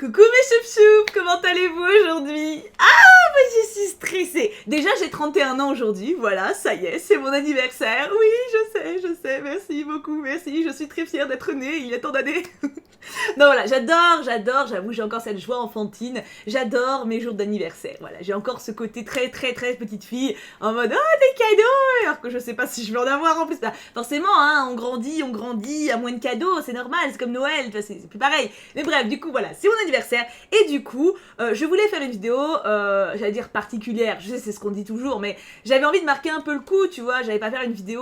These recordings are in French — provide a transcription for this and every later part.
Coucou mes choupchoups, comment allez-vous aujourd'hui? Ah, moi je suis stressée. Déjà j'ai 31 ans aujourd'hui, voilà, ça y est, c'est mon anniversaire. Oui, je sais, merci beaucoup, merci, je suis très fière d'être née il y a tant d'années. Non voilà, j'adore, j'avoue j'ai encore cette joie enfantine, j'adore mes jours d'anniversaire, voilà, j'ai encore ce côté très petite fille, en mode oh des cadeaux, alors que je sais pas si je vais en avoir en plus, bah, forcément hein, on grandit, il y a moins de cadeaux, c'est normal, c'est comme Noël, c'est plus pareil, mais bref, du coup voilà, c'est mon anniversaire, et du coup, je voulais faire une vidéo, j'allais dire particulière, je sais c'est ce qu'on dit toujours, mais j'avais envie de marquer un peu le coup, tu vois, j'allais pas faire une vidéo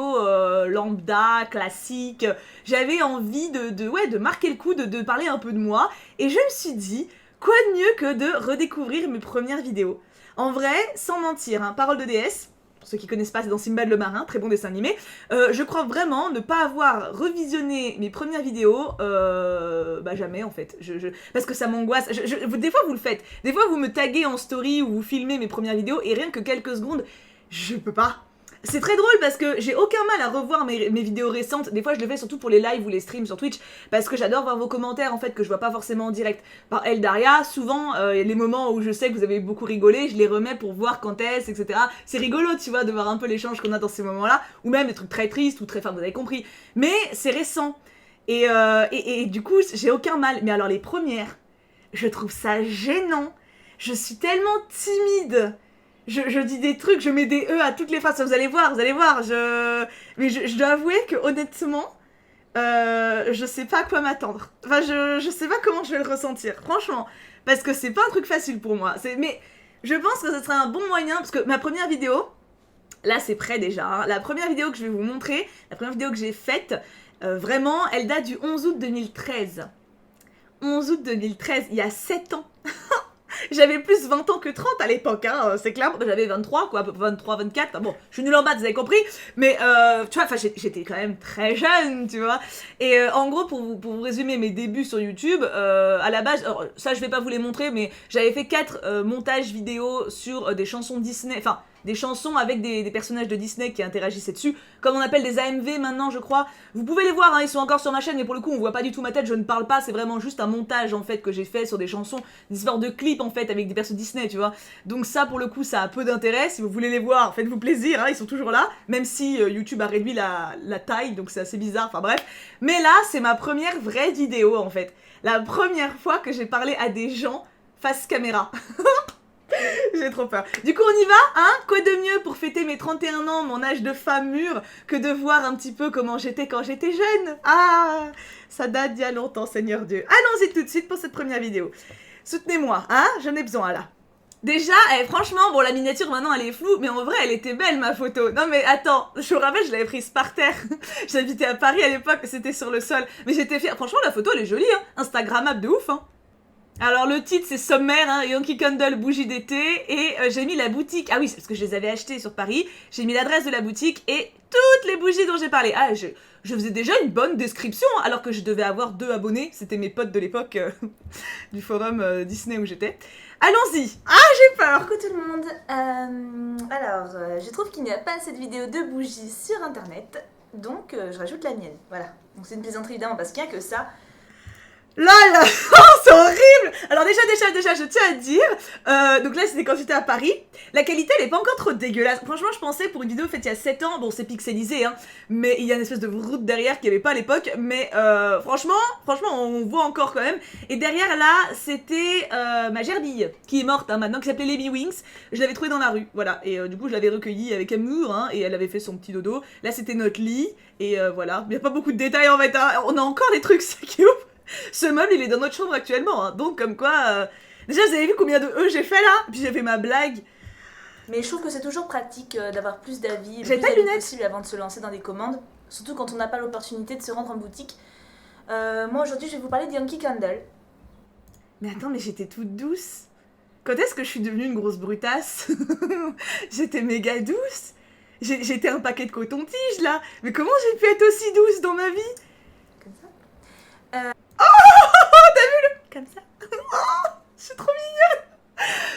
lambda, classique, j'avais envie de marquer le coup, de parler un peu de moi, et je me suis dit, quoi de mieux que de redécouvrir mes premières vidéos. En vrai, sans mentir, hein, Parole de déesse, pour ceux qui connaissent pas, c'est dans Simbad le marin, très bon dessin animé, je crois vraiment ne pas avoir revisionné mes premières vidéos, bah jamais en fait, parce que ça m'angoisse, des fois vous le faites, des fois vous me taguez en story ou vous filmez mes premières vidéos, et rien que quelques secondes, je peux pas. C'est très drôle parce que j'ai aucun mal à revoir mes vidéos récentes. Des fois, je le fais surtout pour les lives ou les streams sur Twitch parce que j'adore voir vos commentaires en fait que je vois pas forcément en direct. Par Eldaria, souvent, les moments où je sais que vous avez beaucoup rigolé, je les remets pour voir quand est-ce, etc. C'est rigolo, tu vois, de voir un peu l'échange qu'on a dans ces moments-là, ou même des trucs très tristes ou très, enfin, vous avez compris. Mais c'est récent et du coup, j'ai aucun mal. Mais alors les premières, je trouve ça gênant. Je suis tellement timide. Je dis des trucs, je mets des E à toutes les phrases, vous allez voir, mais je dois avouer que honnêtement, je sais pas à quoi m'attendre. Enfin, je sais pas comment je vais le ressentir, franchement. Parce que c'est pas un truc facile pour moi. Mais je pense que ce serait un bon moyen, parce que ma première vidéo, là c'est prêt déjà, hein, la première vidéo que je vais vous montrer, la première vidéo que j'ai faite, vraiment, elle date du 11 août 2013. 11 août 2013, il y a 7 ans. J'avais plus 20 ans que 30 à l'époque, hein, c'est clair, j'avais 23, quoi, 23, 24, bon, je suis nulle en maths, vous avez compris, mais tu vois, j'étais quand même très jeune, tu vois, et en gros, pour vous résumer mes débuts sur YouTube, à la base, alors, ça je vais pas vous les montrer, mais j'avais fait 4 montages vidéo sur des chansons Disney, enfin, des chansons avec des personnages de Disney qui interagissaient dessus, comme on appelle des AMV maintenant je crois, vous pouvez les voir, hein, ils sont encore sur ma chaîne, mais pour le coup on voit pas du tout ma tête, je ne parle pas, c'est vraiment juste un montage en fait que j'ai fait sur des chansons, des histoires de clips en fait avec des persos Disney, tu vois, donc ça pour le coup ça a peu d'intérêt, si vous voulez les voir, faites-vous plaisir, hein, ils sont toujours là, même si YouTube a réduit la taille, donc c'est assez bizarre, enfin bref, mais là c'est ma première vraie vidéo en fait, la première fois que j'ai parlé à des gens face caméra. J'ai trop peur. Du coup, on y va, hein? Quoi de mieux pour fêter mes 31 ans, mon âge de femme mûre, que de voir un petit peu comment j'étais quand j'étais jeune? Ah, ça date d'il y a longtemps, Seigneur Dieu. Allons-y tout de suite pour cette première vidéo. Soutenez-moi, hein? J'en ai besoin, là. Déjà, franchement, bon, la miniature, maintenant, elle est floue, mais en vrai, elle était belle, ma photo. Non, mais attends, je me rappelle, je l'avais prise par terre. J'habitais à Paris à l'époque, c'était sur le sol. Mais j'étais fière. Franchement, la photo, elle est jolie, hein? Instagrammable de ouf, hein? Alors le titre c'est sommaire, hein, Yankee Candle bougie d'été, et j'ai mis la boutique, ah oui c'est parce que je les avais achetées sur Paris, j'ai mis l'adresse de la boutique et toutes les bougies dont j'ai parlé. Ah je faisais déjà une bonne description, hein, alors que je devais avoir 2 abonnés, c'était mes potes de l'époque du forum Disney où j'étais. Allons-y. Ah j'ai peur. Coucou tout le monde, je trouve qu'il n'y a pas assez de vidéos de bougies sur internet, donc je rajoute la mienne, voilà. Donc c'est une plaisanterie évidemment parce qu'il n'y a que ça. Là, oh, c'est horrible. Alors déjà, je tiens à dire, donc là c'était quand j'étais à Paris, la qualité elle est pas encore trop dégueulasse, franchement je pensais pour une vidéo faite il y a 7 ans, bon c'est pixelisé hein, mais il y a une espèce de route derrière qu'il n'y avait pas à l'époque, mais franchement on voit encore quand même, et derrière là c'était ma gerbille, qui est morte hein, maintenant, qui s'appelait Lady Wings, je l'avais trouvée dans la rue, voilà, et du coup je l'avais recueillie avec amour, hein, et elle avait fait son petit dodo, là c'était notre lit, et voilà, il n'y a pas beaucoup de détails en fait, hein. On a encore des trucs, ça qui est ouf. Ce meuble il est dans notre chambre actuellement, hein. Donc comme quoi, déjà vous avez vu combien de E j'ai fait là, puis j'ai fait ma blague. Mais je trouve que c'est toujours pratique d'avoir plus d'avis, j'ai pas de lunettes possible avant de se lancer dans des commandes, surtout quand on n'a pas l'opportunité de se rendre en boutique. Moi aujourd'hui je vais vous parler de Yankee Candle. Mais attends, mais j'étais toute douce. Quand est-ce que je suis devenue une grosse brutasse? J'étais méga douce. J'étais un paquet de coton-tige là. Mais comment j'ai pu être aussi douce dans ma vie? Comme ça. Oh, t'as vu le... Comme ça. Oh, je suis trop mignonne.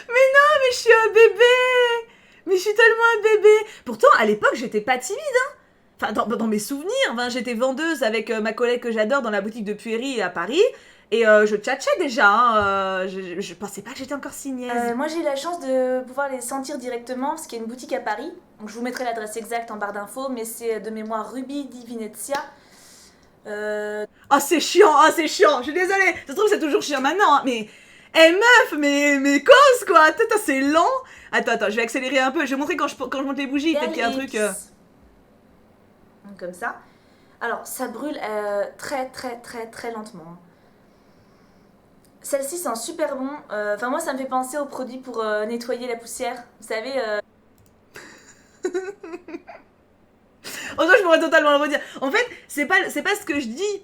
Mais non, mais je suis un bébé. Mais je suis tellement un bébé. Pourtant, à l'époque, j'étais pas timide, hein. Enfin, dans mes souvenirs, j'étais vendeuse avec ma collègue que j'adore dans la boutique de Puéry à Paris. Et je tchatchais déjà, hein, je pensais pas que j'étais encore si niaise. Moi j'ai eu la chance de pouvoir les sentir directement parce qu'il y a une boutique à Paris. Donc je vous mettrai l'adresse exacte en barre d'infos, mais c'est de mémoire Ruby di Venezia. Ah c'est chiant, je suis désolée. Ça se trouve c'est toujours chiant maintenant, hein, mais... Eh meuf, mais cause quoi. Attends, c'est lent. Attends, je vais accélérer un peu. Je vais montrer quand je monte les bougies, peut-être qu'il y a un truc... Donc, comme ça. Alors ça brûle très lentement. Celle-ci sent super bon. Enfin moi ça me fait penser aux produits pour nettoyer la poussière. Vous savez... En vrai, je pourrais totalement le redire. En fait, c'est pas ce que je dis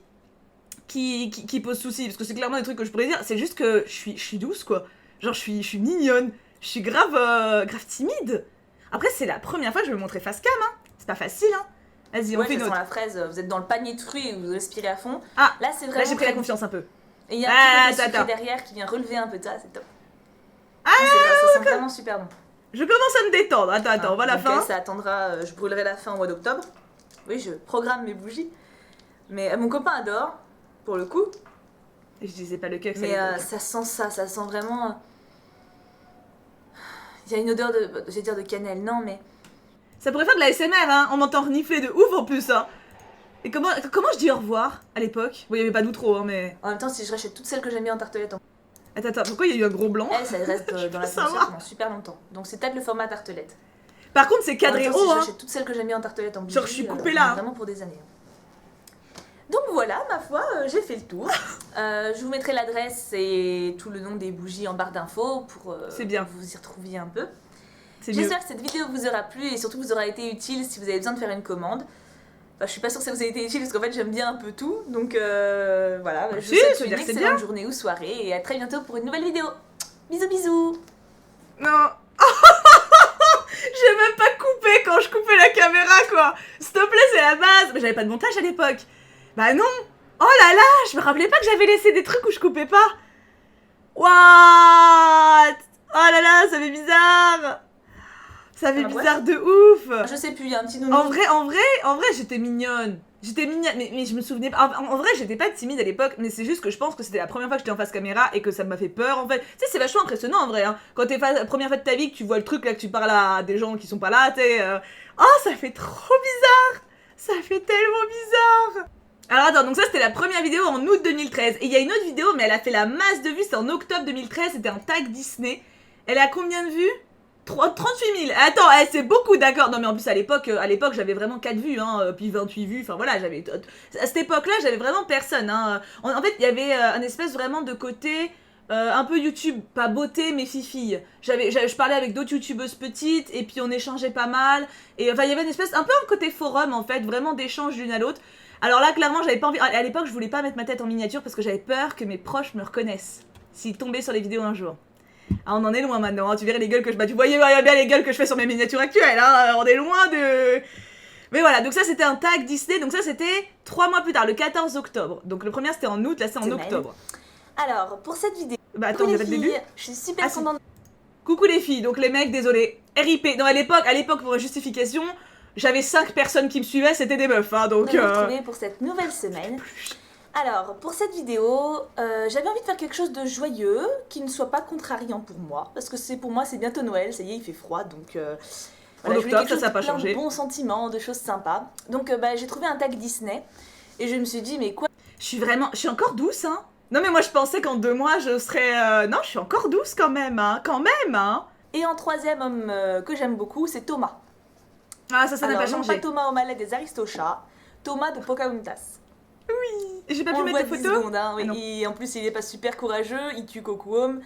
qui pose souci, parce que c'est clairement des trucs que je pourrais dire. C'est juste que je suis douce, quoi. Genre, je suis mignonne. Je suis grave timide. Après, c'est la première fois que je vais me montrer face cam, hein. C'est pas facile, hein. Vas-y, on fait une autre. la fraise, vous êtes dans le panier de fruits et vous respirez à fond. Ah, là, c'est vraiment. Là, j'ai pris la confiance un peu. Et il y a un petit côté sucré derrière qui vient relever un peu ça, c'est top. Ça sent vraiment super bon. Je commence à me détendre. Attends, on va à la fin. Ça attendra, je brûlerai la fin au mois d'octobre. Oui, je programme mes bougies. Mais mon copain adore, pour le coup. Je disais pas lequel, mais ça sent ça sent vraiment... Il y a une odeur de, je vais dire de cannelle, non mais... Ça pourrait faire de la SMR, hein, on m'entend renifler de ouf en plus, hein. Et comment je dis au revoir à l'époque? Bon, il y avait pas d'outro, hein, mais... En même temps, si je rachète toutes celles que j'ai mis en tartelette... Attends, pourquoi il y a eu un gros blanc? Ça reste dans la conserve pendant super longtemps. Donc c'est peut-être le format tartelette. Par contre, c'est cadré haut, si hein. je rachète toutes celles que j'ai mis en tartelette en bougie... Genre, je suis coupée là. Vraiment pour des années. Donc voilà, ma foi, j'ai fait le tour. Je vous mettrai l'adresse et tout le nom des bougies en barre d'infos pour que vous y retrouviez un peu. J'espère que cette vidéo vous aura plu et surtout vous aura été utile si vous avez besoin de faire une commande. Enfin, je suis pas sûre que ça vous ait été utile parce qu'en fait j'aime bien un peu tout. Donc voilà, je vous souhaite une excellente journée ou soirée et à très bientôt pour une nouvelle vidéo. Bisous bisous. Non. J'ai même pas coupé quand je coupais la caméra, quoi. S'il te plaît, c'est la base. Mais j'avais pas de montage à l'époque. Bah non. Oh là là, je me rappelais pas que j'avais laissé des trucs où je coupais pas. What? Oh là là, ça fait bizarre. Ça fait bizarre de ouf. Je sais plus, il y a un petit nounou. En vrai, j'étais mignonne. Mais je me souvenais pas. En vrai, j'étais pas timide à l'époque, mais c'est juste que je pense que c'était la première fois que j'étais en face caméra et que ça m'a fait peur en fait. Tu sais, c'est vachement impressionnant en vrai, hein. Quand t'es la première fois de ta vie, que tu vois le truc là, que tu parles à des gens qui sont pas là, tu sais. Oh, ça fait trop bizarre. Ça fait tellement bizarre. Alors attends, donc ça c'était la première vidéo en août 2013. Et il y a une autre vidéo, mais elle a fait la masse de vues, c'était en octobre 2013, c'était un tag Disney. Elle a combien de vues? 38 000. Attends, c'est beaucoup, d'accord. Non mais en plus à l'époque j'avais vraiment 4 vues, hein, puis 28 vues, enfin voilà, j'avais... À cette époque-là, j'avais vraiment personne, hein. En fait, il y avait un espèce vraiment de côté... un peu YouTube, pas beauté mais fifille. Je parlais avec d'autres youtubeuses petites et puis on échangeait pas mal. Et enfin il y avait une espèce, un peu un côté forum en fait, vraiment d'échange l'une à l'autre. Alors là clairement j'avais pas envie, à l'époque je voulais pas mettre ma tête en miniature parce que j'avais peur que mes proches me reconnaissent s'ils tombaient sur les vidéos un jour. Ah on en est loin maintenant, hein. Tu verrais les gueules que je... Bah tu voyais bien les gueules que je fais sur mes miniatures actuelles, hein. On est loin de... Mais voilà, donc ça c'était un tag Disney, donc ça c'était 3 mois plus tard, le 14 octobre. Donc le premier c'était en août, là c'est en octobre. Alors, pour cette vidéo, bah attends, il y a pas de début. Je suis super contente. Coucou les filles, donc les mecs, désolé. RIP. Non, à l'époque, pour justification, j'avais 5 personnes qui me suivaient, c'était des meufs, hein, donc... On va vous retrouver pour cette nouvelle semaine. Alors, pour cette vidéo, j'avais envie de faire quelque chose de joyeux, qui ne soit pas contrariant pour moi, parce que pour moi c'est bientôt Noël, ça y est, il fait froid, donc... en octobre, ça n'a pas changé. De bons sentiments, de choses sympas. Donc j'ai trouvé un tag Disney, et je me suis dit, mais quoi... Je suis encore douce, hein. Non mais moi je pensais qu'en 2 mois je serais... Non, je suis encore douce quand même, hein. Et en troisième homme que j'aime beaucoup, c'est Thomas. Ah, ça n'a pas changé. Non pas Thomas O'Malley des Aristochats, Thomas de Pocahontas. Oui, j'ai pas pu mettre de photo. Secondes, hein, oui. Et en plus il est pas super courageux, il tue Cocoum,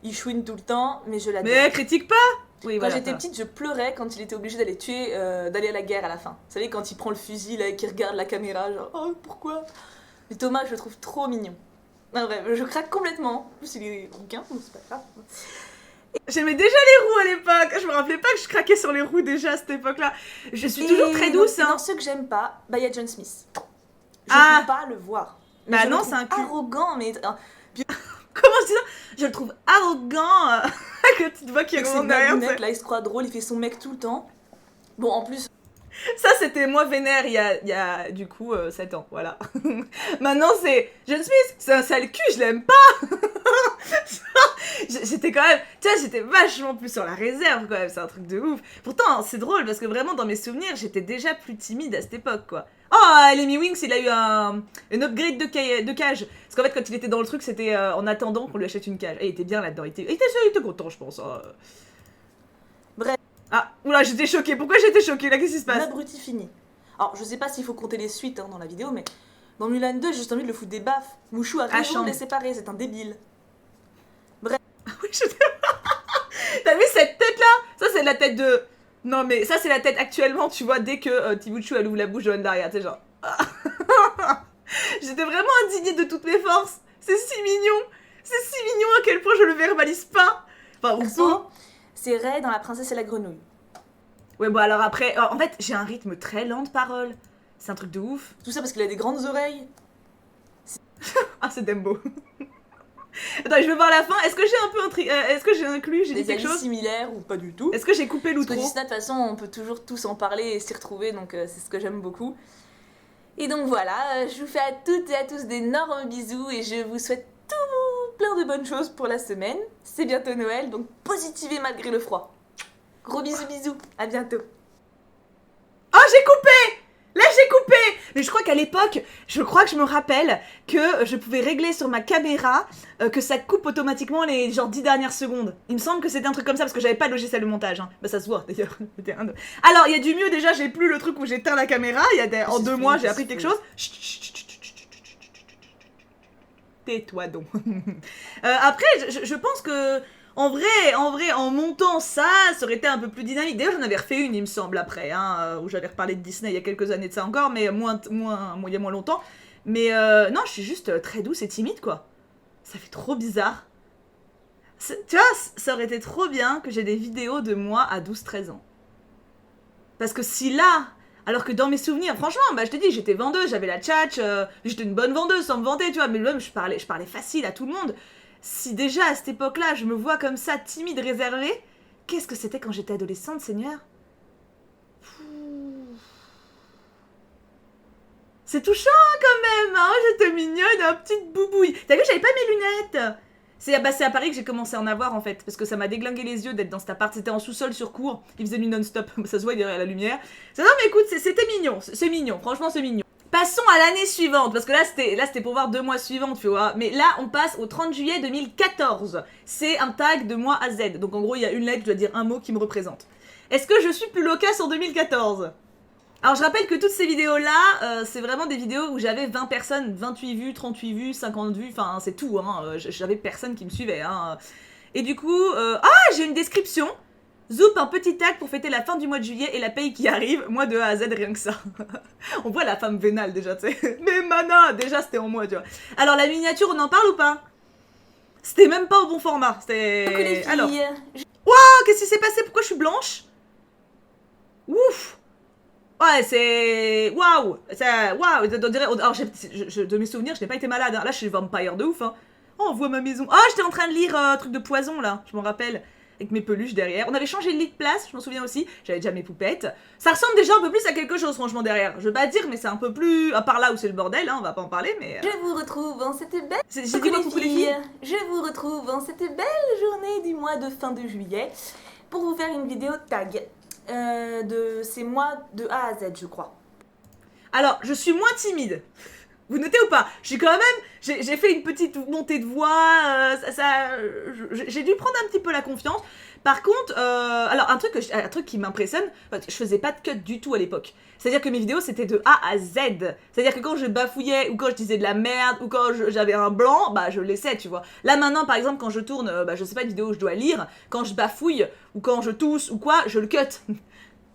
il chouine tout le temps, mais je l'adore. Mais critique pas. Oui, quand j'étais petite, je pleurais quand il était obligé d'aller tuer, d'aller à la guerre à la fin. Vous savez, quand il prend le fusil là, et qu'il regarde la caméra, genre « Oh, pourquoi ?» Mais Thomas, je le trouve trop mignon. Non, bref, je craque complètement. En plus, il est rouquin, donc c'est pas grave. J'aimais déjà les roues à l'époque. Je me rappelais pas que je craquais sur les roues déjà à cette époque-là. Je suis toujours très douce. Dans ceux que j'aime pas, bah il y a John Smith. Je peux pas le voir. Mais bah non, c'est un cul. Arrogant, mais... Comment je dis ça? Je le trouve arrogant. Avec la petite voix qui est derrière. Là, il se croit drôle, il fait son mec tout le temps. Bon, en plus... Ça, c'était moi vénère il y a du coup 7 ans, voilà. Maintenant, c'est John Smith, c'est un sale cul, je l'aime pas. J'étais quand même, tu vois, j'étais vachement plus sur la réserve quand même, c'est un truc de ouf. Pourtant, c'est drôle parce que vraiment, dans mes souvenirs, j'étais déjà plus timide à cette époque, quoi. Oh, Lemmy Winks, il a eu un upgrade de cage. Parce qu'en fait, quand il était dans le truc, c'était en attendant qu'on lui achète une cage. Et il était bien là-dedans, il était content, je pense. Bref. Ah, oula, j'étais choquée. Pourquoi j'étais choquée là? Qu'est-ce qui se passe? L'abruti fini. Alors, je sais pas s'il faut compter les suites dans la vidéo, mais dans Mulan 2, j'ai juste envie de le foutre des baffes. Mouchou a raison de les séparer, c'est un débile. Bref. Oui, T'as vu cette tête-là? Ça, c'est la tête de... Non, mais ça, c'est la tête actuellement, tu vois, dès que Tibuchu, elle ouvre la bouche de Andaria, tu sais, genre... J'étais vraiment indignée de toutes mes forces. C'est si mignon. C'est si mignon à quel point je le verbalise pas. Enfin, ou c'est Ray dans La Princesse et la Grenouille. Ouais, bon, alors après... en fait, j'ai un rythme très lent de parole. C'est un truc de ouf. Tout ça parce qu'il a des grandes oreilles. Ah, c'est Dembo. Attends, je veux voir la fin. Est-ce que j'ai un peu est-ce que j'ai inclus, j'ai dit quelque chose similaires ou pas du tout? Est-ce que j'ai coupé l'outro? Parce que Disney, de toute façon, on peut toujours tous en parler et s'y retrouver, donc c'est ce que j'aime beaucoup. Et donc voilà, je vous fais à toutes et à tous d'énormes bisous et je vous souhaite plein de bonnes choses pour la semaine. C'est bientôt Noël, donc positivez malgré le froid. Gros bisous, à bientôt. Oh, j'ai coupé! Là, j'ai coupé! Mais je crois qu'à l'époque, je me rappelle que je pouvais régler sur ma caméra que ça coupe automatiquement les genre 10 dernières secondes. Il me semble que c'était un truc comme ça parce que j'avais pas de logiciel de montage. Hein. Bah ça se voit d'ailleurs. Alors, il y a du mieux déjà, j'ai plus le truc où j'éteins la caméra. En 2 mois, j'ai appris quelque chose. Tais-toi donc. Après, je pense que... En vrai, en montant ça, ça aurait été un peu plus dynamique. D'ailleurs, j'en avais refait une, il me semble, après, hein, où j'avais reparlé de Disney il y a quelques années de ça encore, mais il y a moins longtemps. Mais non, je suis juste très douce et timide, quoi. Ça fait trop bizarre. Tu vois, ça aurait été trop bien que j'ai des vidéos de moi à 12-13 ans. Parce que si là... Alors que dans mes souvenirs, franchement, bah je te dis, j'étais vendeuse, j'avais la tchatch, j'étais une bonne vendeuse sans me vanter, tu vois, mais même je parlais facile à tout le monde. Si déjà à cette époque-là, je me vois comme ça, timide, réservée, qu'est-ce que c'était quand j'étais adolescente, Seigneur? C'est touchant quand même, hein, j'étais mignonne, un petit boubouille. T'as vu, j'avais pas mes lunettes. C'est à Paris que j'ai commencé à en avoir en fait, parce que ça m'a déglingué les yeux d'être dans cet appart. C'était en sous-sol sur cour, il faisait nuit non-stop, ça se voit derrière la lumière. Non mais écoute, c'était mignon, c'est mignon, franchement c'est mignon. Passons à l'année suivante, parce que là c'était pour voir 2 mois suivants, tu vois. Mais là on passe au 30 juillet 2014. C'est un tag de moi à Z, donc en gros il y a une lettre, je dois dire un mot qui me représente. Est-ce que je suis plus loquace en 2014 ? Alors je rappelle que toutes ces vidéos-là, c'est vraiment des vidéos où j'avais 20 personnes, 28 vues, 38 vues, 50 vues, enfin c'est tout, hein, j'avais personne qui me suivait. Hein. Et du coup, j'ai une description. Zoup, un petit tag pour fêter la fin du mois de juillet et la paye qui arrive, moi de A à Z, rien que ça. On voit la femme vénale déjà, tu sais. Mais Mana, déjà c'était en moi, tu vois. Alors la miniature, on en parle ou pas? C'était même pas au bon format, c'était... Alors... Waouh, qu'est-ce qui s'est passé? Pourquoi je suis blanche? Ouf. Ouais, c'est... Waouh! Waouh! Alors, de mes souvenirs, je n'ai pas été malade. Hein. Là, je suis vampire de ouf. Hein. Oh, on voit ma maison. Oh, j'étais en train de lire un truc de poison, là. Je m'en rappelle. Avec mes peluches derrière. On avait changé de lit de place, je m'en souviens aussi. J'avais déjà mes poupettes. Ça ressemble déjà un peu plus à quelque chose, franchement, derrière. Je veux pas dire, mais c'est un peu plus... À part là où c'est le bordel, hein, on va pas en parler, mais... Je vous retrouve en cette belle... J'ai dit quoi, coucou les filles? Je vous retrouve en cette belle journée du mois de fin de juillet pour vous faire une vidéo tag. C'est moi de A à Z, je crois. Alors, je suis moins timide. Vous notez ou pas? Je suis quand même... J'ai fait une petite montée de voix, j'ai dû prendre un petit peu la confiance. Par contre, alors un truc qui m'impressionne, je faisais pas de cut du tout à l'époque. C'est-à-dire que mes vidéos c'était de A à Z. C'est-à-dire que quand je bafouillais ou quand je disais de la merde ou quand j'avais un blanc, bah je laissais, tu vois. Là maintenant par exemple quand je tourne, je sais pas, une vidéo où je dois lire, quand je bafouille ou quand je tousse ou quoi, je le cut.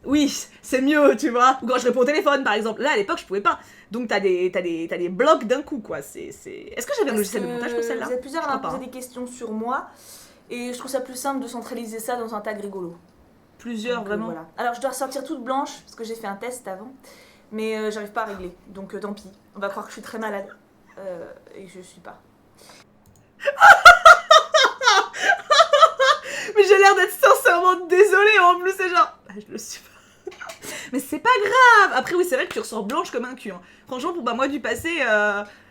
Oui, c'est mieux, tu vois. Ou quand je réponds au téléphone, par exemple. Là, à l'époque, je pouvais pas. Donc, t'as des blocs d'un coup, quoi. Est-ce que j'avais un logiciel de montage pour celle-là? Vous êtes plusieurs à me poser des questions sur moi. Et je trouve ça plus simple de centraliser ça dans un tag rigolo. Plusieurs, vraiment voilà. Alors, je dois ressortir toute blanche, parce que j'ai fait un test avant. Mais j'arrive pas à régler. Donc, tant pis. On va croire que je suis très malade. Et je suis pas. Mais j'ai l'air d'être sincèrement désolée. En plus, c'est genre... je le suis pas. Mais c'est pas ressors blanche comme un cul. Hein. Franchement, pour moi du passé...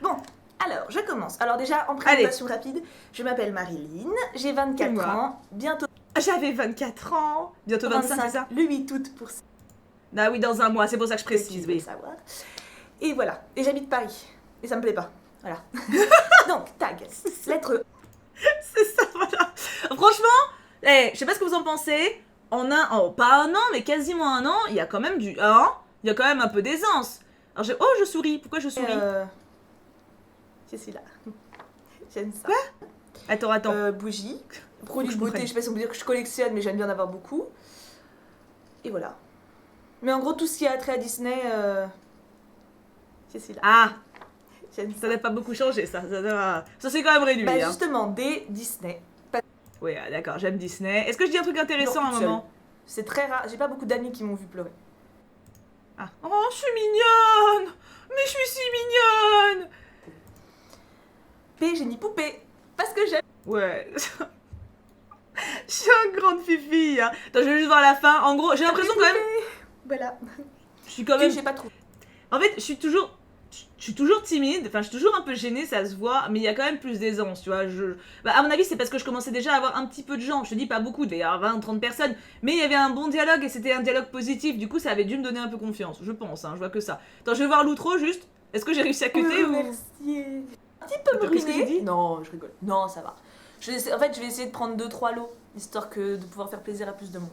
Bon, alors, je commence. Alors déjà, en présentation rapide, je m'appelle Marilyn, j'ai 24 ans, bientôt... J'avais 24 ans, bientôt 25, c'est ça? Le 8 août pour ça. Ah oui, dans un mois, c'est pour ça que je précise, oui. Savoir. Et voilà, et j'habite Paris, et ça me plaît pas. Voilà. Donc, tag, lettre... C'est ça, voilà. Franchement, je sais pas ce que vous en pensez, pas un an, mais quasiment un an, il y a quand même il y a quand même un peu d'aisance. Alors je souris, pourquoi je souris? C'est celui-là. J'aime ça. Quoi? Attends. Bougie. Produit de beauté, je sais pas si on peut dire que je collectionne, mais j'aime bien en avoir beaucoup. Et voilà. Mais en gros, tout ce qui a trait à Disney, c'est celui-là. Ah, j'aime ça n'a pas beaucoup changé, ça c'est quand même réduit. Bah justement, des Disney. Oui, d'accord, j'aime Disney. Est-ce que je dis un truc intéressant à un moment? C'est très rare, j'ai pas beaucoup d'amis qui m'ont vu pleurer. Ah. Oh, je suis mignonne! Mais je suis si mignonne! Génie poupée, parce que j'aime. Ouais. Je suis une grande fifi. Hein. Attends, je vais juste voir la fin. En gros, j'ai l'impression quand même. Voilà. Je suis quand même. Je sais pas trop. En fait, je suis toujours timide. Enfin, je suis toujours un peu gênée, ça se voit. Mais il y a quand même plus d'aisance, tu vois. Bah, à mon avis, c'est parce que je commençais déjà à avoir un petit peu de gens. Je te dis pas beaucoup, il devait y avoir 20, 30 personnes. Mais il y avait un bon dialogue et c'était un dialogue positif. Du coup, ça avait dû me donner un peu confiance. Je pense, hein, je vois que ça. Attends, je vais voir l'outro juste. Est-ce que j'ai réussi à cuter ou. Merci. Un petit peu me ruiner. Non, je rigole. Non, ça va. En fait, je vais essayer de prendre 2-3 lots, histoire de pouvoir faire plaisir à plus de monde.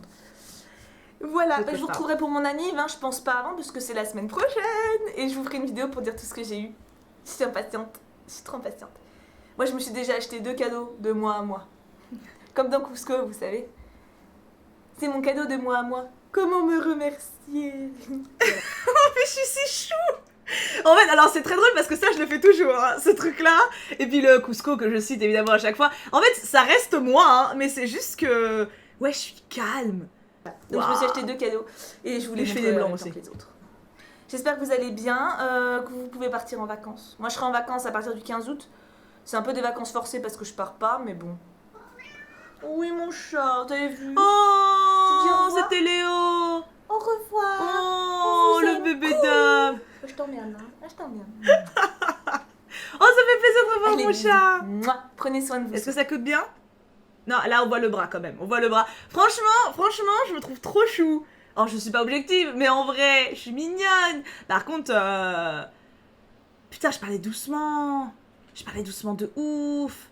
Voilà, je vous retrouverai pour mon anniv, hein, je pense pas avant, puisque c'est la semaine prochaine, et je vous ferai une vidéo pour dire tout ce que j'ai eu. Je suis impatiente, je suis trop impatiente. Moi, je me suis déjà acheté 2 cadeaux de mois à moi. Comme dans Cusco, vous savez. C'est mon cadeau de mois à moi. Comment me remercier? Oh, mais je suis si chou! En fait, alors c'est très drôle parce que ça je le fais toujours, hein, ce truc là, et puis le Cusco que je cite évidemment à chaque fois. En fait, ça reste moi, hein, mais c'est juste que. Ouais, je suis calme. Donc je me suis acheté 2 cadeaux et je voulais les blancs aussi. Les autres. J'espère que vous allez bien, que vous pouvez partir en vacances. Moi je serai en vacances à partir du 15 août. C'est un peu des vacances forcées parce que je pars pas, mais bon. Oui, mon chat, t'avais vu? Oh, c'était Léo. Au revoir. Oh, le bébé d'âme. Je t'emmerde, hein. Je t'emmerde. Oh, ça fait plaisir de revoir mon chat. Mouah. Prenez soin de vous. Est-ce que ça coûte bien? Non, là on voit le bras quand même. On voit le bras. Franchement, je me trouve trop chou. Alors je suis pas objective, mais en vrai, je suis mignonne. Par contre, putain, je parlais doucement. Je parlais doucement de ouf.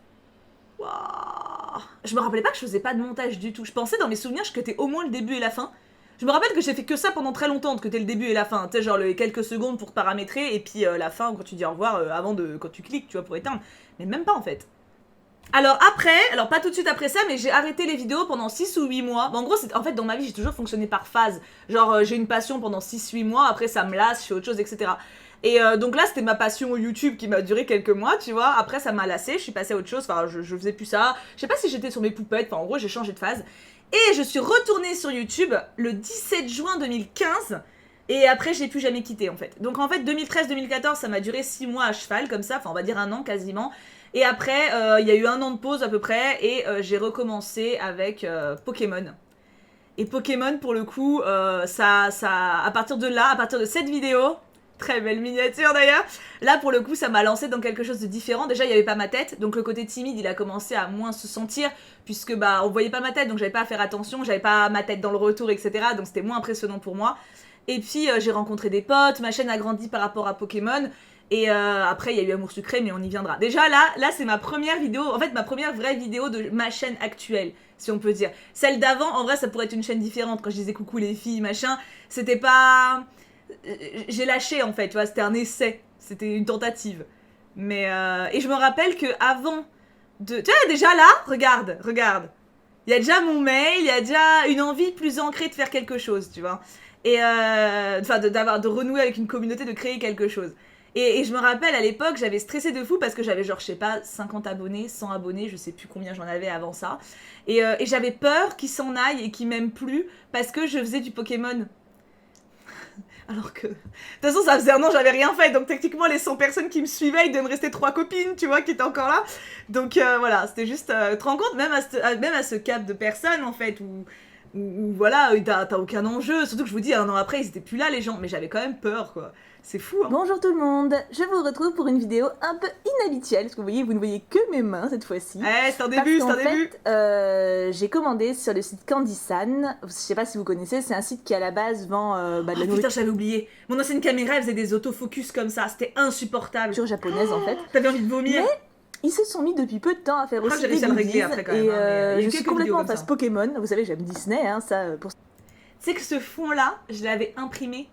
Waouh. Je me rappelais pas que je faisais pas de montage du tout. Je pensais dans mes souvenirs que c'était au moins le début et la fin. Je me rappelle que j'ai fait que ça pendant très longtemps, que t'es le début et la fin. Tu sais, genre les quelques secondes pour paramétrer, et puis la fin quand tu dis au revoir, quand tu cliques, tu vois, pour éteindre. Mais même pas en fait. Alors pas tout de suite après ça, mais j'ai arrêté les vidéos pendant 6 ou 8 mois. Bon, en gros, en fait, dans ma vie, j'ai toujours fonctionné par phase. Genre, j'ai une passion pendant 6-8 mois, après ça me lasse, je fais autre chose, etc. Et donc là, c'était ma passion YouTube qui m'a duré quelques mois, tu vois. Après, ça m'a lassé, je suis passée à autre chose, enfin, je faisais plus ça. Je sais pas si j'étais sur mes poupettes, enfin, en gros, j'ai changé de phase. Et je suis retournée sur YouTube le 17 juin 2015. Et après, j'ai plus jamais quitté, en fait. Donc, en fait, 2013-2014, ça m'a duré 6 mois à cheval, comme ça. Enfin, on va dire un an, quasiment. Et après, il y a eu un an de pause, à peu près. Et j'ai recommencé avec Pokémon. Et Pokémon, pour le coup, à partir de là, à partir de cette vidéo... Très belle miniature d'ailleurs. Là pour le coup ça m'a lancé dans quelque chose de différent. Déjà il n'y avait pas ma tête, donc le côté timide il a commencé à moins se sentir, puisque bah on voyait pas ma tête, donc j'avais pas à faire attention, j'avais pas ma tête dans le retour, etc. Donc c'était moins impressionnant pour moi. Et puis j'ai rencontré des potes, ma chaîne a grandi par rapport à Pokémon. Et après il y a eu Amour Sucré, mais on y viendra. Déjà là c'est ma première vidéo, en fait ma première vraie vidéo de ma chaîne actuelle, si on peut dire. Celle d'avant, en vrai ça pourrait être une chaîne différente, quand je disais coucou les filles, machin, c'était pas... J'ai lâché en fait, tu vois, c'était un essai, c'était une tentative. Mais et je me rappelle que avant de... Tu vois, déjà là, regarde. Il y a déjà mon mail, il y a déjà une envie plus ancrée de faire quelque chose, tu vois. Et enfin, de renouer avec une communauté, de créer quelque chose. Et je me rappelle, à l'époque, j'avais stressé de fou parce que j'avais genre, je sais pas, 50 abonnés, 100 abonnés, je sais plus combien j'en avais avant ça. Et j'avais peur qu'ils s'en aillent et qu'ils m'aiment plus parce que je faisais du Pokémon. Alors que, de toute façon, ça faisait un an, j'avais rien fait, donc techniquement, les 100 personnes qui me suivaient, il devait me rester 3 copines, tu vois, qui étaient encore là. Donc voilà, c'était juste, tu te rends compte, même à ce cap de personnes, en fait, où voilà, t'as aucun enjeu. Surtout que je vous dis, un an après, ils étaient plus là, les gens, mais j'avais quand même peur, quoi. C'est fou, hein. Bonjour tout le monde, je vous retrouve pour une vidéo un peu inhabituelle, parce que vous ne voyez que mes mains cette fois-ci. Ouais, c'est un début, c'est un début. J'ai commandé sur le site Candysan, je sais pas si vous connaissez, c'est un site qui à la base vend de la nourriture. Putain, j'avais oublié. Mon ancienne caméra, elle faisait des autofocus comme ça, c'était insupportable. Japonaise en fait. T'avais envie de vomir. Mais ils se sont mis depuis peu de temps à faire aussi des réussi à le régler après quand même. Et je suis complètement en face Pokémon, vous savez j'aime Disney, hein, ça pour... Tu sais que ce fond-là, je l'avais imprimé.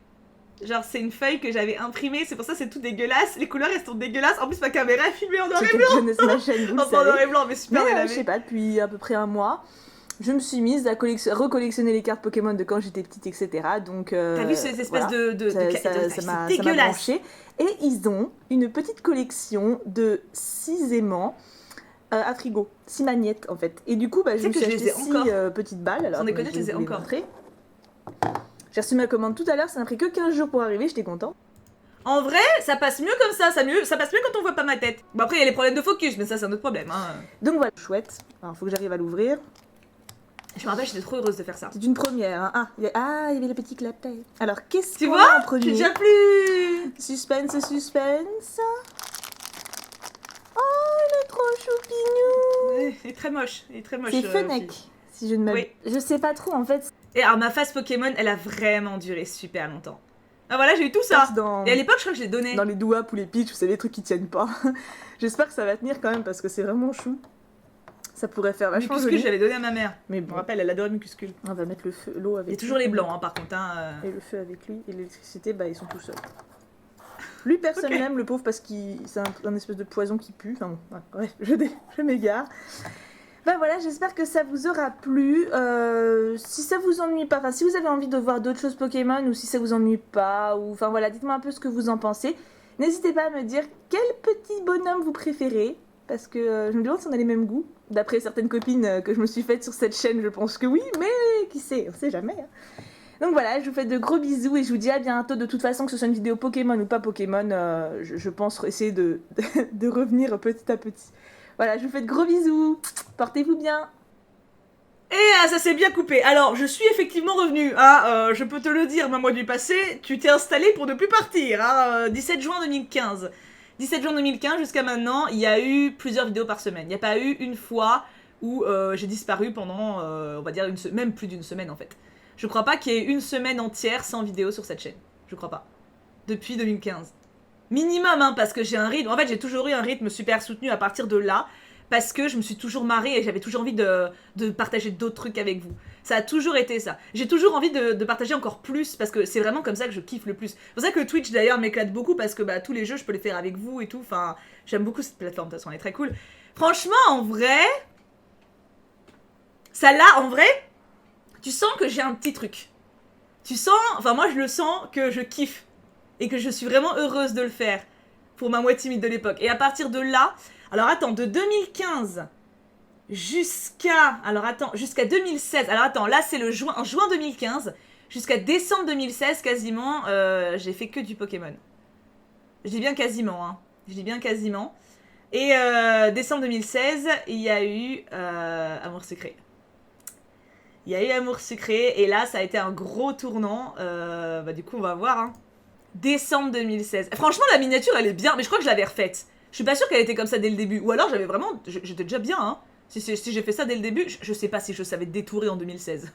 Genre, c'est une feuille que j'avais imprimée, c'est pour ça c'est tout dégueulasse. Les couleurs, elles sont dégueulasses. En plus, ma caméra est filmée en noir et blanc. Je ma chaîne, vous le savez. En noir et blanc, mais super mais, je sais pas, depuis à peu près un mois, je me suis mise à recollectionner les cartes Pokémon de quand j'étais petite, etc. Donc, t'as vu ces espèces ça m'a branché. Et ils ont une petite collection de 6 aimants à frigo, 6 magnettes en fait. Et du coup, je me suis acheté 6 petites balles. Alors, sans déconner, je les ai encore. J'ai reçu ma commande tout à l'heure, ça n'a pris que 15 jours pour arriver, j'étais content. En vrai, ça passe mieux comme ça passe mieux quand on voit pas ma tête. Bon après, il y a les problèmes de focus, mais ça c'est un autre problème. Hein. Donc voilà, chouette. Alors faut que j'arrive à l'ouvrir. Je me rappelle, j'étais trop heureuse de faire ça. C'est une première. Hein. Il y avait le petit clapet. Alors qu'est-ce qu'on a en premier? Tu déjà plus. Suspense. Oh, il est trop choupignou. Il est très moche, C'est Fennec, si je ne m'abuse. Oui. Je sais pas trop en fait. Et alors ma phase Pokémon, elle a vraiment duré super longtemps. Ah voilà, j'ai eu tout ça. Et à l'époque, je crois que je l'ai donné. Dans les douap ou les pitch, vous savez, les trucs qui tiennent pas. J'espère que ça va tenir quand même parce que c'est vraiment chou. Ça pourrait faire vachement joli. Mucuscule, j'avais donné à ma mère. Mais bon. Je me rappelle, elle adorait Mucuscule. On va mettre l'eau avec. Il y a toujours les blancs, hein, par contre. Hein, Et le feu avec lui. Et l'électricité, ils sont tout seuls. Lui, personne n'aime, le pauvre, parce qu'il c'est un espèce de poison qui pue. Enfin bon, bref, je m'égare. Voilà, j'espère que ça vous aura plu. Si ça vous ennuie pas, enfin si vous avez envie de voir d'autres choses Pokémon ou si ça vous ennuie pas, ou enfin voilà, dites-moi un peu ce que vous en pensez. N'hésitez pas à me dire quel petit bonhomme vous préférez, parce que je me demande si on a les mêmes goûts. D'après certaines copines que je me suis faites sur cette chaîne, je pense que oui, mais qui sait, on sait jamais. Hein. Donc voilà, je vous fais de gros bisous et je vous dis à bientôt. De toute façon, que ce soit une vidéo Pokémon ou pas Pokémon, je pense essayer de revenir petit à petit. Voilà, je vous fais de gros bisous. Portez-vous bien. Et ça s'est bien coupé. Alors, je suis effectivement revenue. Hein, je peux te le dire, ma mois du passé, tu t'es installé pour ne plus partir. Hein, 17 juin 2015. 17 juin 2015 jusqu'à maintenant, il y a eu plusieurs vidéos par semaine. Il n'y a pas eu une fois où j'ai disparu pendant, on va dire, même plus d'une semaine en fait. Je crois pas qu'il y ait une semaine entière sans vidéo sur cette chaîne. Je crois pas. Depuis 2015. Minimum, hein, parce que j'ai un rythme. En fait, j'ai toujours eu un rythme super soutenu à partir de là. Parce que je me suis toujours marrée et j'avais toujours envie de partager d'autres trucs avec vous. Ça a toujours été ça. J'ai toujours envie de partager encore plus parce que c'est vraiment comme ça que je kiffe le plus. C'est pour ça que Twitch d'ailleurs m'éclate beaucoup parce que tous les jeux je peux les faire avec vous et tout. Enfin, j'aime beaucoup cette plateforme, de toute façon elle est très cool. Franchement, en vrai, ça là, en vrai, tu sens que j'ai un petit truc. Tu sens, enfin moi je le sens que je kiffe et que je suis vraiment heureuse de le faire pour ma moi timide de l'époque. Et à partir de là, alors attends, de 2015 jusqu'à 2016. Alors attends, là c'est en juin 2015 jusqu'à décembre 2016 quasiment, j'ai fait que du Pokémon. Je dis bien quasiment, hein. Je dis bien quasiment. Et décembre 2016, il y a eu Amour Secret. Il y a eu Amour Sucré et là ça a été un gros tournant. Du coup on va voir. Hein. Décembre 2016. Franchement la miniature elle est bien, mais je crois que je l'avais refaite. Je suis pas sûre qu'elle était comme ça dès le début. Ou alors j'avais vraiment... J'étais déjà bien, hein. Si j'ai fait ça dès le début, je sais pas si je savais détourer en 2016.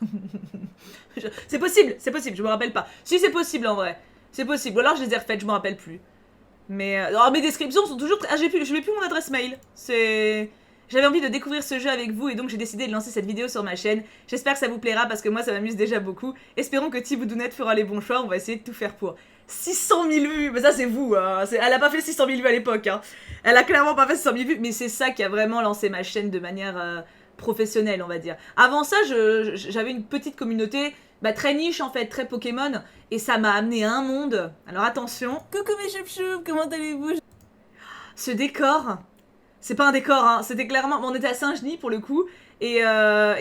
C'est possible, je me rappelle pas. Si c'est possible en vrai. C'est possible. Ou alors je les ai refaites, je me rappelle plus. Mais... alors mes descriptions sont toujours... Ah, je n'ai plus mon adresse mail. J'avais envie de découvrir ce jeu avec vous et donc j'ai décidé de lancer cette vidéo sur ma chaîne. J'espère que ça vous plaira parce que moi ça m'amuse déjà beaucoup. Espérons que Thibaudounet fera les bons choix, on va essayer de tout faire pour. 600 000 vues, mais ça c'est vous, hein. Elle a pas fait 600 000 vues à l'époque, hein. Elle a clairement pas fait 600 000 vues, mais c'est ça qui a vraiment lancé ma chaîne de manière professionnelle, on va dire. Avant ça, j'avais une petite communauté très niche en fait, très Pokémon, et ça m'a amené à un monde. Alors attention. Coucou mes choup-choup, comment allez-vous? Ce décor, c'est pas un décor, hein. C'était clairement... on était à Saint-Genis pour le coup, et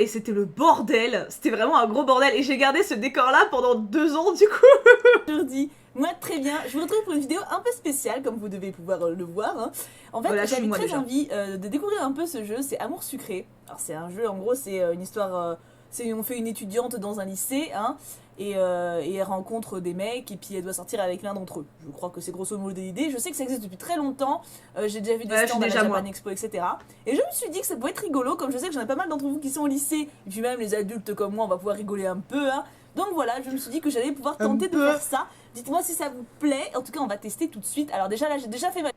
c'était le bordel. C'était vraiment un gros bordel, et j'ai gardé ce décor-là pendant 2 ans du coup. Aujourd'hui. Moi, très bien. Je vous retrouve pour une vidéo un peu spéciale, comme vous devez pouvoir le voir. Hein. En fait, voilà, j'avais très envie de découvrir un peu ce jeu. C'est Amour Sucré. Alors, c'est un jeu, en gros, c'est une histoire... on fait une étudiante dans un lycée. Hein. et elle rencontre des mecs et puis elle doit sortir avec l'un d'entre eux. Je crois que c'est grosso modo l'idée. Je sais que ça existe depuis très longtemps. J'ai déjà vu des stands à la Japan Expo, etc. Et je me suis dit que ça pouvait être rigolo, comme je sais que j'en ai pas mal d'entre vous qui sont au lycée, et puis même les adultes comme moi, on va pouvoir rigoler un peu. Hein. Donc voilà, je me suis dit que j'allais pouvoir tenter de faire ça. Dites-moi si ça vous plaît. En tout cas, on va tester tout de suite. Alors déjà là, j'ai déjà fait ma...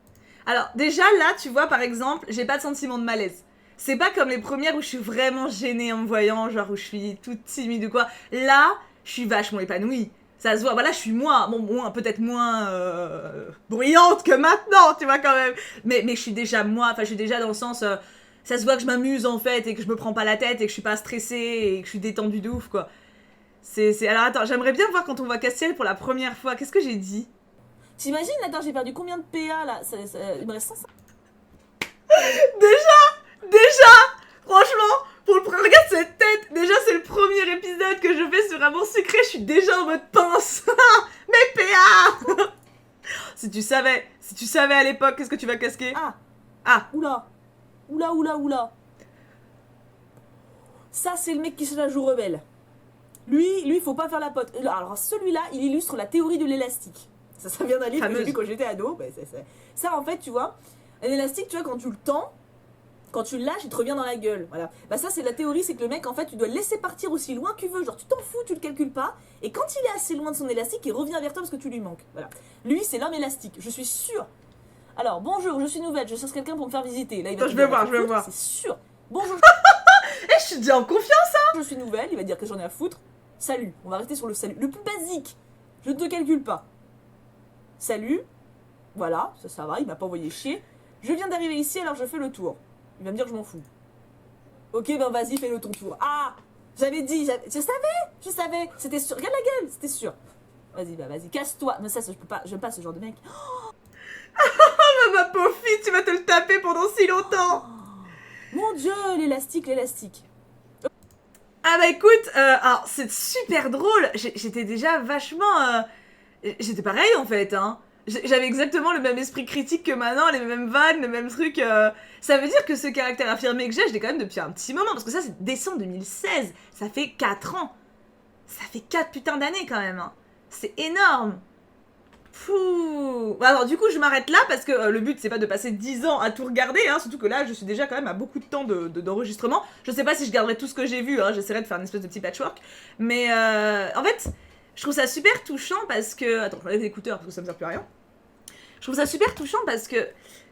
Alors déjà là, tu vois, par exemple, j'ai pas de sentiment de malaise. C'est pas comme les premières où je suis vraiment gênée en me voyant, genre où je suis toute timide ou quoi. Là, je suis vachement épanouie. Ça se voit, voilà, je suis moins, bon, peut-être moins bruyante que maintenant, tu vois, quand même. Mais je suis déjà moi, enfin, je suis déjà dans le sens, ça se voit que je m'amuse, en fait, et que je me prends pas la tête, et que je suis pas stressée, et que je suis détendue de ouf, quoi. Alors, attends, j'aimerais bien voir quand on voit Castiel pour la première fois. Qu'est-ce que j'ai dit? T'imagines, attends, j'ai perdu combien de PA, là il me reste 500. Déjà, franchement, regarde cette tête. Déjà, c'est le premier épisode que je fais sur Amour Sucré. Je suis déjà en mode pince. Mais PA. Si tu savais à l'époque, qu'est-ce que tu vas casquer? Ah. Oula. Ça, c'est le mec qui se la joue rebelle. Lui, faut pas faire la pote. Alors, celui-là, il illustre la théorie de l'élastique. Ça vient d'un livre que j'ai lu quand j'étais ado. Bah, ça, en fait, tu vois, l'élastique, tu vois, quand tu le tends, quand tu le lâches, il te revient dans la gueule. Voilà. Bah ça, c'est la théorie, c'est que le mec, en fait, tu dois le laisser partir aussi loin que tu veux. Genre, tu t'en fous, tu le calcules pas. Et quand il est assez loin de son élastique, il revient vers toi parce que tu lui manques. Voilà. Lui, c'est l'homme élastique. Je suis sûre. Alors, bonjour, je suis nouvelle. Je cherche quelqu'un pour me faire visiter. Là, il va je vais voir. C'est sûr. Bonjour. Je suis déjà en confiance, hein. Je suis nouvelle. Il va dire que j'en ai à foutre. Salut. On va rester sur le salut. Le plus basique. Je ne te calcule pas. Salut. Voilà, ça va. Il m'a pas envoyé chier. Je viens d'arriver ici, alors je fais le tour. Il va me dire que je m'en fous. Ok, ben vas-y, fais-le ton tour. Ah, j'avais dit, je savais, c'était sûr. Regarde la gueule, c'était sûr. Vas-y, casse-toi. Mais ça, je peux pas, j'aime pas ce genre de mec. Ma pauvre fille, tu vas te le taper pendant si longtemps. Mon Dieu, l'élastique. Ah bah écoute, alors c'est super drôle. J'étais déjà vachement, j'étais pareil en fait, hein. J'avais exactement le même esprit critique que maintenant, les mêmes vannes, le même truc. Ça veut dire que ce caractère affirmé que je l'ai quand même depuis un petit moment, parce que ça c'est décembre 2016, ça fait 4 ans. Ça fait 4 putains d'années quand même, hein. C'est énorme. Fou. Alors du coup je m'arrête là parce que le but c'est pas de passer 10 ans à tout regarder, hein, surtout que là je suis déjà quand même à beaucoup de temps d'enregistrement. Je sais pas si je garderai tout ce que j'ai vu, hein, j'essaierai de faire une espèce de petit patchwork. Mais en fait, je trouve ça super touchant parce que... Attends, je vais enlever l'écouteur parce que ça me sert plus à rien. Je trouve ça super touchant parce que,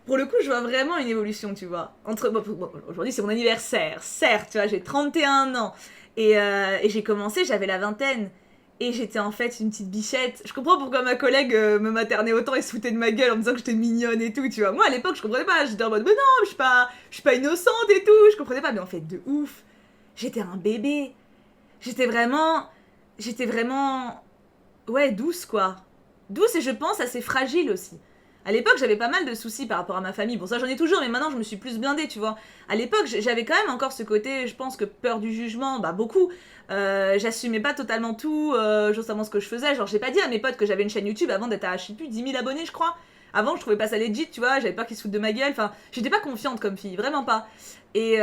pour le coup, je vois vraiment une évolution, tu vois. Bon, aujourd'hui, c'est mon anniversaire, certes, tu vois, j'ai 31 ans. Et j'ai commencé, j'avais la vingtaine. Et j'étais en fait une petite bichette. Je comprends pourquoi ma collègue me maternait autant et se foutait de ma gueule en me disant que j'étais mignonne et tout, tu vois. Moi, à l'époque, je comprenais pas. J'étais en mode, mais non, je suis pas innocente et tout. Je comprenais pas. Mais en fait, de ouf. J'étais un bébé. J'étais vraiment... Ouais, douce, quoi. Douce et je pense assez fragile aussi. À l'époque, j'avais pas mal de soucis par rapport à ma famille. Bon, ça, j'en ai toujours, mais maintenant, je me suis plus blindée, tu vois. À l'époque, j'avais quand même encore ce côté, je pense que peur du jugement, bah, beaucoup. J'assumais pas totalement tout, justement ce que je faisais. Genre, j'ai pas dit à mes potes que j'avais une chaîne YouTube avant d'être à, je sais plus, 10 000 abonnés, je crois. Avant, je trouvais pas ça legit, tu vois. J'avais peur qu'ils se foutent de ma gueule. Enfin, j'étais pas confiante comme fille, vraiment pas. Et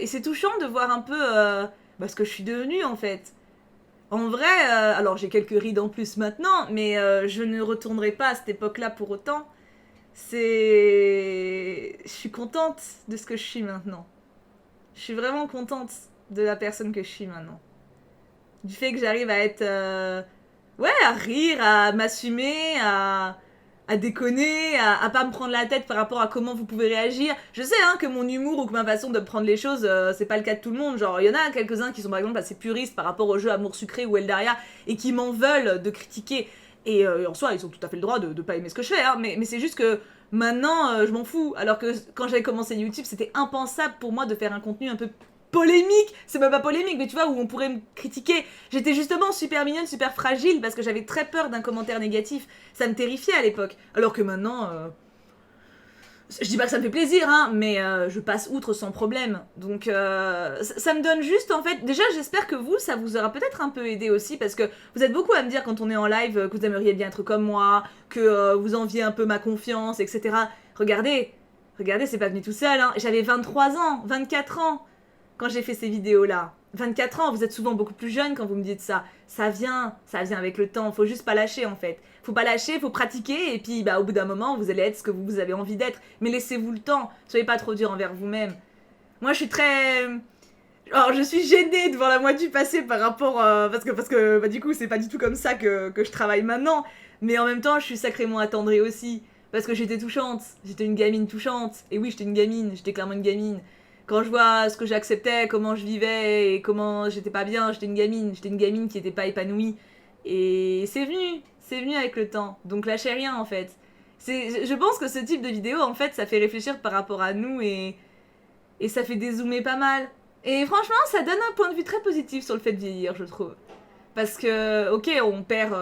c'est touchant de voir un peu ce que je suis devenue, en fait. En vrai, alors j'ai quelques rides en plus maintenant, mais je ne retournerai pas à cette époque-là pour autant. Je suis contente de ce que je suis maintenant. Je suis vraiment contente de la personne que je suis maintenant. Du fait que j'arrive à être... à rire, à m'assumer, à déconner, à pas me prendre la tête par rapport à comment vous pouvez réagir. Je sais que mon humour ou que ma façon de prendre les choses, c'est pas le cas de tout le monde. Genre, il y en a quelques-uns qui sont par exemple assez puristes par rapport au jeu Amour Sucré ou Eldaria et qui m'en veulent de critiquer. Et en soi, ils ont tout à fait le droit de pas aimer ce que je fais, mais c'est juste que maintenant, je m'en fous. Alors que quand j'avais commencé YouTube, c'était impensable pour moi de faire un contenu un peu polémique, c'est même pas polémique, mais tu vois, où on pourrait me critiquer. J'étais justement super mignonne, super fragile, parce que j'avais très peur d'un commentaire négatif. Ça me terrifiait à l'époque. Alors que maintenant, je dis pas que ça me fait plaisir, mais je passe outre sans problème. Donc ça me donne juste, en fait, déjà j'espère que vous, ça vous aura peut-être un peu aidé aussi, parce que vous êtes beaucoup à me dire quand on est en live que vous aimeriez bien être comme moi, que vous enviez un peu ma confiance, etc. Regardez, c'est pas venu tout seul, J'avais 23 ans, 24 ans. quand j'ai fait ces vidéos-là. 24 ans, vous êtes souvent beaucoup plus jeune quand vous me dites ça. Ça vient avec le temps. Faut juste pas lâcher en fait. Faut pas lâcher, faut pratiquer et puis au bout d'un moment, vous allez être ce que vous avez envie d'être. Mais laissez-vous le temps. Soyez pas trop dur envers vous-même. Moi, je suis très... Alors, je suis gênée devant la moi du passé par rapport... parce que du coup, c'est pas du tout comme ça que je travaille maintenant. Mais en même temps, je suis sacrément attendrie aussi. Parce que j'étais touchante. J'étais une gamine touchante. Et oui, j'étais une gamine. J'étais clairement une gamine. Quand je vois ce que j'acceptais, comment je vivais et comment j'étais pas bien, j'étais une gamine. J'étais une gamine qui était pas épanouie. Et c'est venu avec le temps. Donc lâchez rien en fait. Je pense que ce type de vidéo, en fait, ça fait réfléchir par rapport à nous et ça fait dézoomer pas mal. Et franchement, ça donne un point de vue très positif sur le fait de vieillir, je trouve. Parce que, ok, on perd,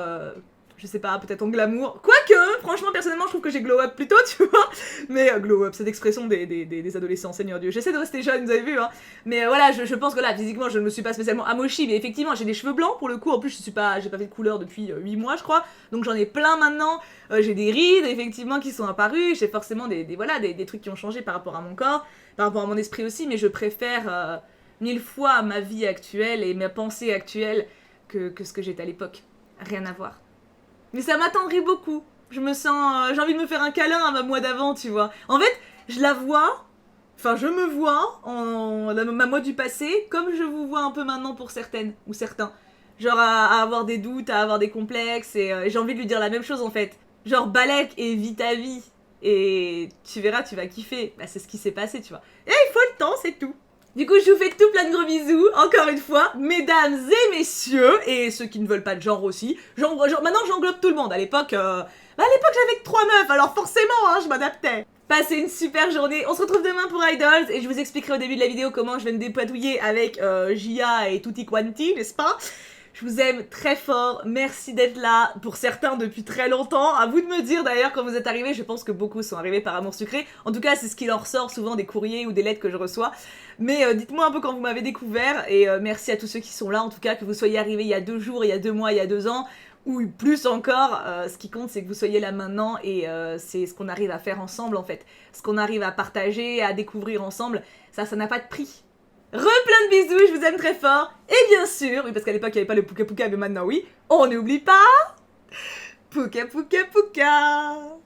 je sais pas, peut-être en glamour. Quoique, franchement, personnellement, je trouve que j'ai glow up plutôt, tu vois. Mais glow up, cette expression des adolescents, Seigneur Dieu. J'essaie de rester jeune, vous avez vu, hein. Mais voilà, je pense que là, physiquement, je ne me suis pas spécialement amochie. Mais effectivement, j'ai des cheveux blancs pour le coup. En plus, j'ai pas fait de couleur depuis 8 mois, je crois. Donc j'en ai plein maintenant. J'ai des rides, effectivement, qui sont apparues. J'ai forcément des trucs qui ont changé par rapport à mon corps, par rapport à mon esprit aussi. Mais je préfère 1000 fois ma vie actuelle et mes pensées actuelles que ce que j'étais à l'époque. Rien à voir. Mais ça m'attendrit beaucoup. Je me sens... j'ai envie de me faire un câlin à ma moi d'avant, tu vois. En fait, je la vois... Enfin, je me vois en ma moi du passé comme je vous vois un peu maintenant pour certaines ou certains. Genre à avoir des doutes, à avoir des complexes et j'ai envie de lui dire la même chose en fait. Genre balèque et vis ta vie. Et tu verras, tu vas kiffer. Bah, c'est ce qui s'est passé, tu vois. Et il faut le temps, c'est tout. Du coup, je vous fais tout plein de gros bisous, encore une fois, mesdames et messieurs, et ceux qui ne veulent pas de genre aussi. Maintenant, j'englobe tout le monde. À l'époque, j'avais que 3 meufs, alors forcément, hein, je m'adaptais. Passez une super journée. On se retrouve demain pour Idols, et je vous expliquerai au début de la vidéo comment je vais me dépatouiller avec Gia et Tutti Quanti, n'est-ce pas ? Je vous aime très fort, merci d'être là, pour certains depuis très longtemps. À vous de me dire d'ailleurs quand vous êtes arrivés, je pense que beaucoup sont arrivés par amour sucré. En tout cas, c'est ce qui leur sort souvent des courriers ou des lettres que je reçois. Mais dites-moi un peu quand vous m'avez découvert, et merci à tous ceux qui sont là, en tout cas, que vous soyez arrivés il y a 2 jours, il y a 2 mois, il y a 2 ans, ou plus encore. Ce qui compte, c'est que vous soyez là maintenant, et c'est ce qu'on arrive à faire ensemble en fait. Ce qu'on arrive à partager, à découvrir ensemble, ça n'a pas de prix. Plein de bisous, je vous aime très fort. Et bien sûr, oui parce qu'à l'époque il n'y avait pas le Pouka Pouka, mais maintenant oui, on n'oublie pas Pouka Pouka Pouka.